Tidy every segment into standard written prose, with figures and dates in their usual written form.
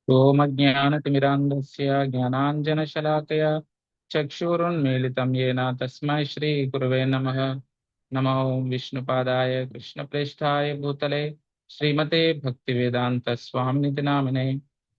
ओमज्ञानतिमिरान्धस्य ज्ञानाञ्जनशलाकया चक्षुरुन्मीलितं येन तस्मै श्रीगुरवे नमः। नमो विष्णुपादाय कृष्णप्रेष्ठाय भूतले श्रीमते भक्तिवेदान्तस्वामिनिति नामिने।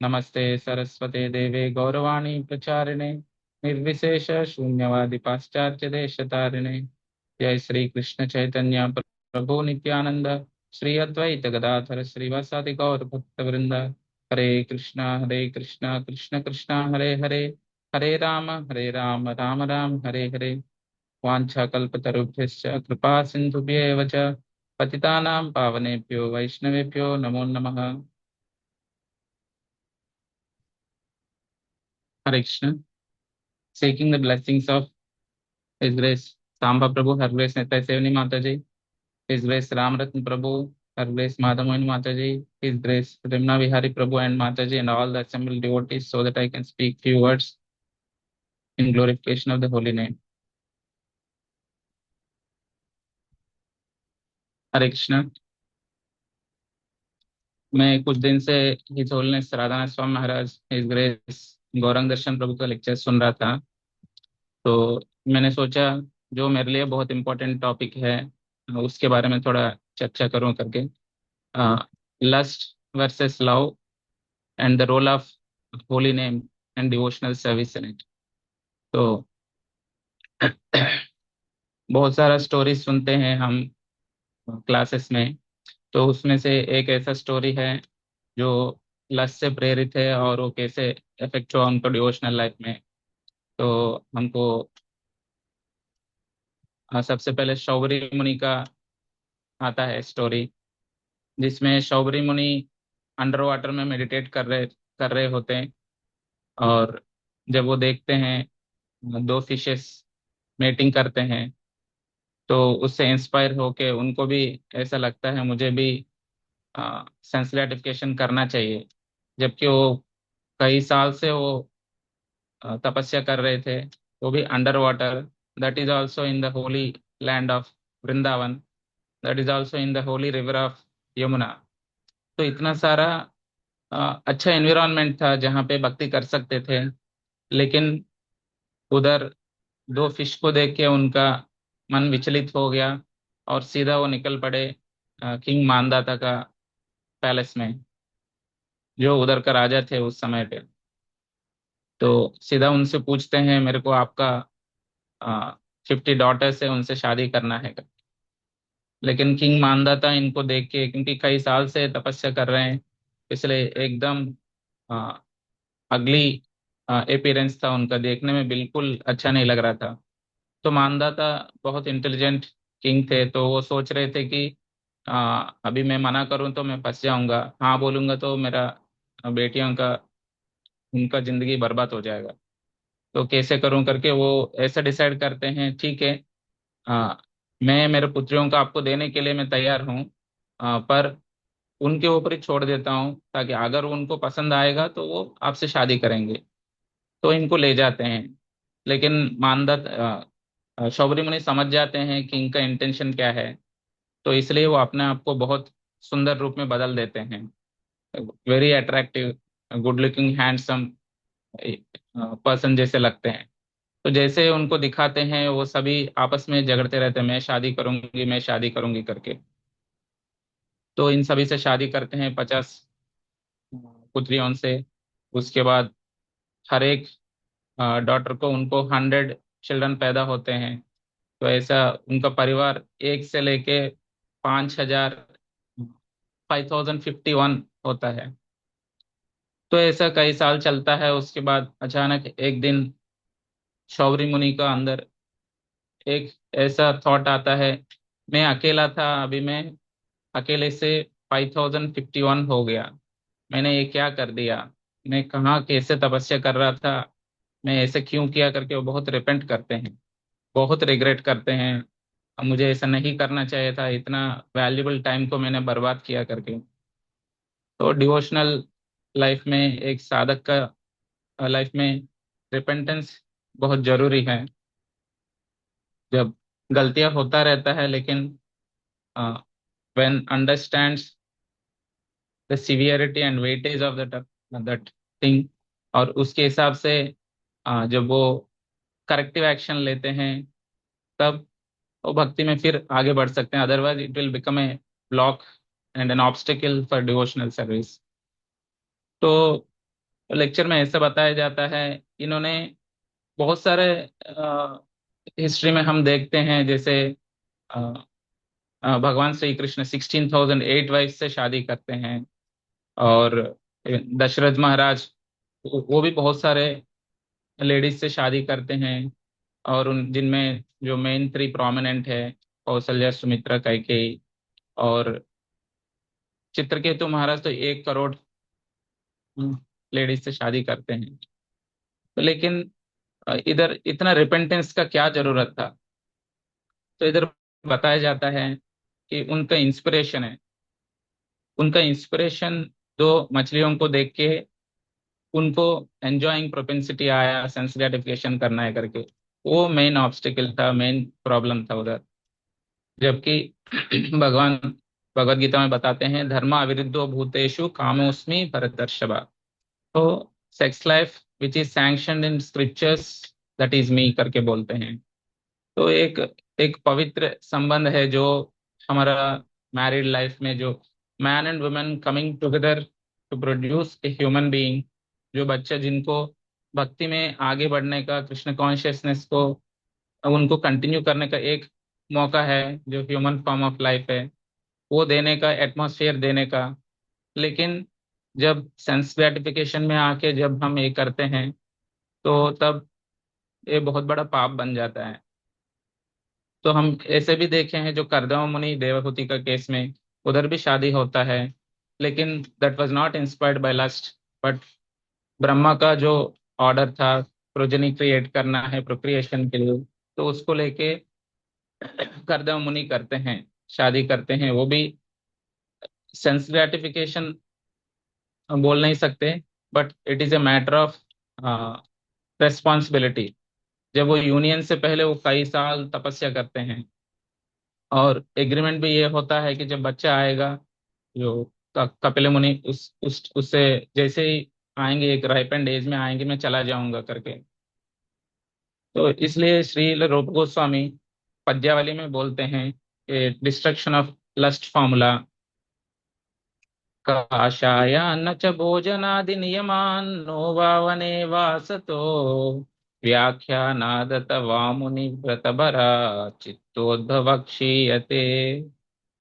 नमस्ते सरस्वते देवे गौरवाणी प्रचारिणे निर्विशेष शून्यवादि पाश्चात्य देशतारिणे। जय श्री कृष्ण चैतन्य प्रभु नित्यानंद श्री अद्वैत गदाधर श्रीवासादि गौर भक्तवृंद। हरे कृष्णा कृष्ण कृष्णा हरे हरे, हरे राम राम राम हरे हरे। वाञ्छाकल्पतरुभ्यश्च कृपा सिन्धुभ्येव च पतितानां पावनेभ्यो वैष्णवेभ्यो नमो नमः। हरे Krishna. Seeking the blessings of His Grace Samba Prabhu, Her Grace Nitai Sevani Mataji, His Grace Ramratna Prabhu, Her Grace Madhamohan Mataji, His Grace Rimna Vihari Prabhu and Mataji, and all the assembled devotees, so that I can speak few words in glorification of the holy name. हरे कृष्ण। मैं कुछ दिन से his holiness Radhanath Swami Maharaj, his grace Gaurang दर्शन प्रभु का lecture सुन रहा था। तो मैंने सोचा जो मेरे लिए बहुत इम्पोर्टेंट टॉपिक है उसके बारे में थोड़ा चर्चा करूं करके। Lust versus love and the role of holy name and devotional service in it. तो बहुत सारा स्टोरीज सुनते हैं हम क्लासेस में। तो उसमें से एक ऐसा स्टोरी है जो लस्ट से प्रेरित है और वो कैसे इफेक्ट हुआ उनको डिवोशनल लाइफ में। तो हमको सबसे पहले शौबरी मुनि का आता है स्टोरी, जिसमें शौबरी मुनि अंडर वाटर में मेडिटेट कर रहे होते हैं। और जब वो देखते हैं दो फिशेस मेटिंग करते हैं, तो उससे इंस्पायर होके उनको भी ऐसा लगता है मुझे भी सेंस ग्रेटिफिकेशन करना चाहिए। जबकि वो कई साल से वो तपस्या कर रहे थे, वो भी under water. That is also in the Holi land of Vrindavan, that is also in the Holi river of Yamuna. तो इतना सारा अच्छा एनवायरनमेंट था जहाँ पे भक्ति कर सकते थे। लेकिन उधर दो फिश को देख के उनका मन विचलित हो गया और सीधा वो निकल पड़े किंग मानदाता का पैलेस में, जो उधर का राजा थे उस समय पे। तो सीधा उनसे पूछते हैं मेरे को आपका 50 डॉटर्स है, उनसे शादी करना है। लेकिन किंग मानदाता इनको देख के, क्योंकि कई साल से तपस्या कर रहे हैं, इसलिए एकदम अगली अपीयरेंस था उनका, देखने में बिल्कुल अच्छा नहीं लग रहा था। तो मानदाता बहुत इंटेलिजेंट किंग थे, तो वो सोच रहे थे कि अभी मैं मना करूं तो मैं फंस जाऊंगा, हाँ बोलूंगा तो मेरा बेटियों का उनका जिंदगी बर्बाद हो जाएगा। तो कैसे करूं करके वो ऐसा डिसाइड करते हैं, ठीक है मैं मेरे पुत्रियों को आपको देने के लिए मैं तैयार हूँ, पर उनके ऊपर ही छोड़ देता हूँ, ताकि अगर उनको पसंद आएगा तो वो आपसे शादी करेंगे। तो इनको ले जाते हैं। लेकिन शौबरी मुनि समझ जाते हैं कि इनका इंटेंशन क्या है। तो इसलिए वो अपने आप को बहुत सुंदर रूप में बदल देते हैं, very attractive, good looking, handsome person जैसे लगते हैं। तो जैसे उनको दिखाते हैं वो सभी आपस में झगड़ते रहते हैं, मैं शादी करूंगी करके। तो इन सभी से शादी करते हैं 50 पुत्रियों से। उसके बाद हर एक डॉटर को उनको 100 चिल्ड्रन पैदा होते हैं। तो ऐसा उनका परिवार एक से लेके 5,000, 5051 होता है। तो ऐसा कई साल चलता है। उसके बाद अचानक एक दिन शौबरी मुनि का अंदर एक ऐसा थॉट आता है, मैं अकेला था, अभी मैं अकेले से 5051 हो गया, मैंने ये क्या कर दिया, मैं कहाँ कैसे तपस्या कर रहा था, मैं ऐसे क्यों किया करके वो बहुत रिपेंट करते हैं, बहुत रिग्रेट करते हैं। अब मुझे ऐसा नहीं करना चाहिए था, इतना वैल्यूबल टाइम को मैंने बर्बाद किया करके। तो डिवोशनल लाइफ में, एक साधक का लाइफ में रिपेंटेंस बहुत जरूरी है। जब गलतियां होता रहता है, लेकिन when understands the severity and weightage of the that thing. और उसके हिसाब से जब वो करेक्टिव एक्शन लेते हैं, तब वो भक्ति में फिर आगे बढ़ सकते हैं। Otherwise it will become a block and an obstacle for devotional service. तो लेक्चर में ऐसा बताया जाता है। इन्होंने बहुत सारे हिस्ट्री में हम देखते हैं, जैसे अ, भगवान श्री कृष्ण 16,008 वाइफ से शादी करते हैं। और दशरथ महाराज, वो भी बहुत सारे लेडीज से शादी करते हैं। और उन जिनमें जो मेन थ्री प्रोमिनेंट है, कौशल्या, सुमित्रा, कैकेयी। और चित्रकेतु महाराज तो 1 करोड़ लेडीज से शादी करते हैं। तो लेकिन इधर इतना रिपेंटेंस का क्या जरूरत था? तो इधर बताया जाता है कि उनका इंस्पिरेशन है। उनका इंस्पिरेशन दो मछलियों को देख के उनको एंजॉइंग प्रोपेंसिटी आया, सेंस ग्रेटिफिकेशन करना है करके। वो मेन ऑब्स्टिकल था, मेन प्रॉब्लम था उधर। जबकि भगवान भगवत गीता में बताते हैं, धर्म अविरुद्धो भूतेषु कामोस्मि भरतर्षभा। तो sex life which is sanctioned in scriptures, that is me करके बोलते हैं। तो एक एक पवित्र संबंध है जो हमारा मैरिड लाइफ में, जो man and women coming together to produce a human being, जो बच्चा जिनको भक्ति में आगे बढ़ने का, कृष्ण कॉन्शियसनेस को उनको कंटिन्यू करने का एक मौका है, जो ह्यूमन फॉर्म ऑफ लाइफ है, वो देने का, एटमॉस्फेयर देने का। लेकिन जब सेंस ग्रेटिफिकेशन में आके जब हम ये करते हैं, तो तब ये बहुत बड़ा पाप बन जाता है। तो हम ऐसे भी देखे हैं, जो करदम मुनि देवहूति का केस में, उधर भी शादी होता है, लेकिन that was not inspired by lust, but Brahma का जो ऑर्डर था, प्रोजेनी क्रिएट करना है प्रोक्रिएशन के लिए, तो उसको लेके करदम मुनि करते हैं, शादी करते हैं। वो भी सेंस ग्रेटिफिकेशन हम बोल नहीं सकते, but it is a matter of responsibility. जब वो यूनियन से पहले वो कई साल तपस्या करते हैं, और एग्रीमेंट भी ये होता है कि जब बच्चा आएगा, जो कपिल मुनि उस उससे जैसे ही आएंगे, एक राइपेंड एज में आएंगे, मैं चला जाऊंगा करके। तो इसलिए श्री रूप गोस्वामी पद्यावली में बोलते हैं कि डिस्ट्रक्शन ऑफ लस्ट फॉर्मूला, काषायान्न च भोजनादि नियमान् नो वावने वासतो व्याख्यानादत वामुनि व्रतभरा चित्तोद्भव क्षीयते।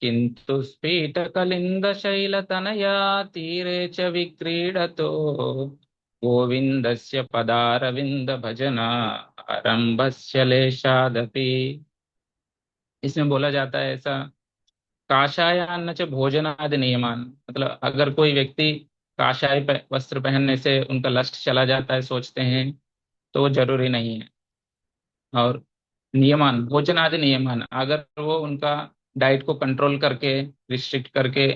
किन्तु स्फीटकलिङ्गशैलतनया तीरे च विक्रीडतो गोविन्दस्य पदारविन्द भजना आरम्भस्य लेशादपि। इसमें बोला जाता है ऐसा, काषायान्न च भोजनादि नियमान, मतलब अगर कोई व्यक्ति काषाय वस्त्र पहनने से उनका लस्ट चला जाता है, सोचते हैं, तो वो जरूरी नहीं है। और नियमान, भोजन आदि नियमान, अगर वो उनका डाइट को कंट्रोल करके, रिस्ट्रिक्ट करके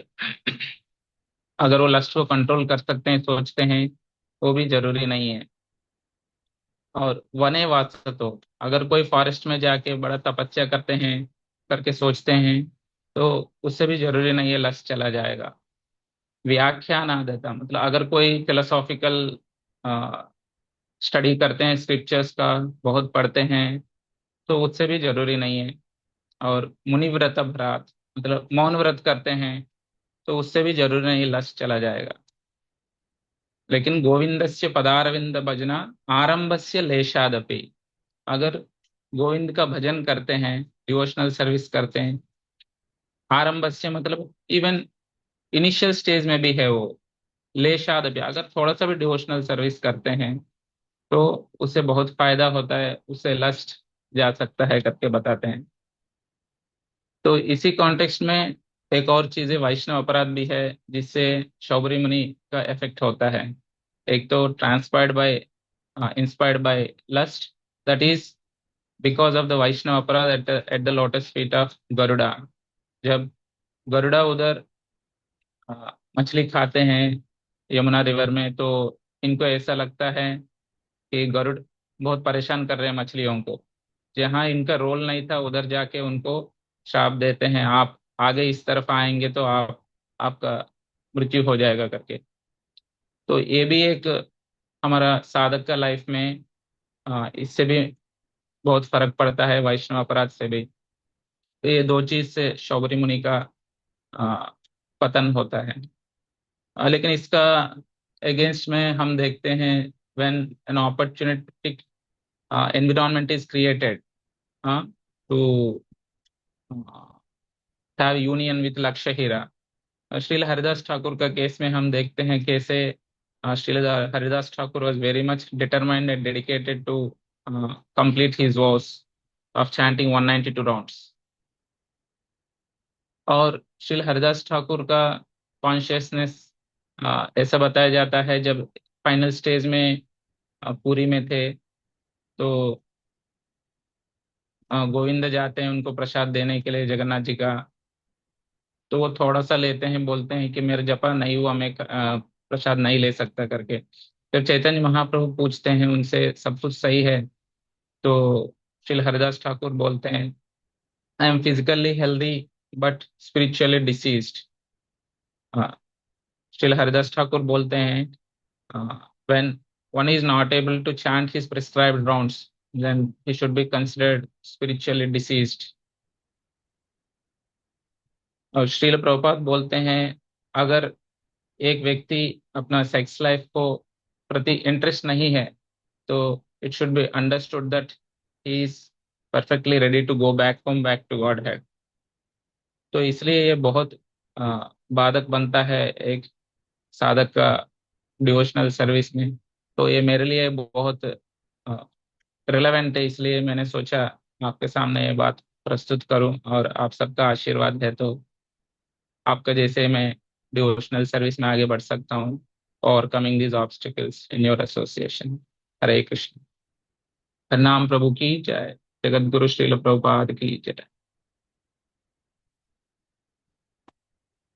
अगर वो लस्ट को कंट्रोल कर सकते हैं, सोचते हैं, वो भी जरूरी नहीं है। और वने वासतो, अगर कोई फॉरेस्ट में जाके बड़ा तपस्या करते हैं करके सोचते हैं, तो उससे भी जरूरी नहीं है लस्ट चला जाएगा। व्याख्यान आदता, मतलब अगर कोई फिलोसॉफिकल स्टडी करते हैं, स्क्रिप्चर्स का बहुत पढ़ते हैं, तो उससे भी जरूरी नहीं है। और मुनि व्रत भ्रात, मतलब मौन व्रत करते हैं, तो उससे भी जरूरी नहीं लस्ट चला जाएगा। लेकिन गोविंदस्य पदारविंद भजना आरंभस्य लेशादपि, अगर गोविंद का भजन करते हैं, डिवोशनल सर्विस करते हैं, आरंभस्य मतलब इवन इनिशियल स्टेज में भी है वो, लेशादपि अगर थोड़ा सा भी डिवोशनल सर्विस करते हैं, तो उससे बहुत फायदा होता है, उससे लस्ट जा सकता है करके बताते हैं। तो इसी कॉन्टेक्स्ट में एक और चीज है, वैष्णव अपराध भी है, जिससे शौबरी मुनि का इफेक्ट होता है। एक तो transpired by, inspired by lust, that is because of the Vaishnava aparadha at the lotus feet of Garuda. जब गरुड़ा उधर मछली खाते हैं यमुना रिवर में, तो इनको ऐसा लगता है कि गरुड़ बहुत परेशान कर रहे हैं मछलियों को। जहाँ इनका रोल नहीं था, उधर जाके उनको श्राप देते हैं, आप आगे इस तरफ आएंगे तो आपका मृत्यु हो जाएगा करके। तो ये भी एक हमारा साधक का लाइफ में इससे भी बहुत फर्क पड़ता है, वैष्णव अपराध से भी। तो ये दो चीज से शौबरी मुनि का अ, पतन होता है। लेकिन इसका अगेंस्ट में हम देखते हैं, when an opportunistic environment is created to have union with lakshya hira. Srila Haridas Thakur का केस में हम देखते हैं कैसे Srila Haridas Thakur was very much determined and dedicated to complete his vows of chanting 192 rounds. और श्रील हरिदास ठाकुर का कॉन्शियसनेस ऐसा बताया जाता है, जब फाइनल स्टेज में पुरी में थे, तो गोविंद जाते हैं उनको प्रसाद देने के लिए जगन्नाथ जी का। तो वो थोड़ा सा लेते हैं, बोलते हैं कि मेरा जपा नहीं हुआ, मैं प्रसाद नहीं ले सकता करके। जब चैतन्य महाप्रभु पूछते हैं उनसे सब कुछ सही है, तो श्री हरिदास ठाकुर बोलते हैं, I am physically healthy but spiritually deceased. Shri Haridas Thakur बोलते हैं, when one is not able to chant his prescribed rounds, then he should be considered spiritually diseased। और श्रील प्रभुपाद बोलते हैं, अगर एक व्यक्ति अपना सेक्स लाइफ को प्रति इंटरेस्ट नहीं है, तो it should be understood that he is perfectly ready to go back home, back to Godhead. तो इसलिए ये बहुत बाधक बनता है एक साधक का डिवोशनल सर्विस में। तो ये मेरे लिए बहुत रिलेवेंट है, इसलिए मैंने सोचा आपके सामने ये बात प्रस्तुत करूं। और आप सबका आशीर्वाद है तो आपका जैसे मैं डिवोशनल सर्विस में आगे बढ़ सकता हूँ, और coming these obstacles in your association. Hare Krishna. Hari नाम प्रभु की जय। जगत गुरु श्रील प्रभुपाद की जय।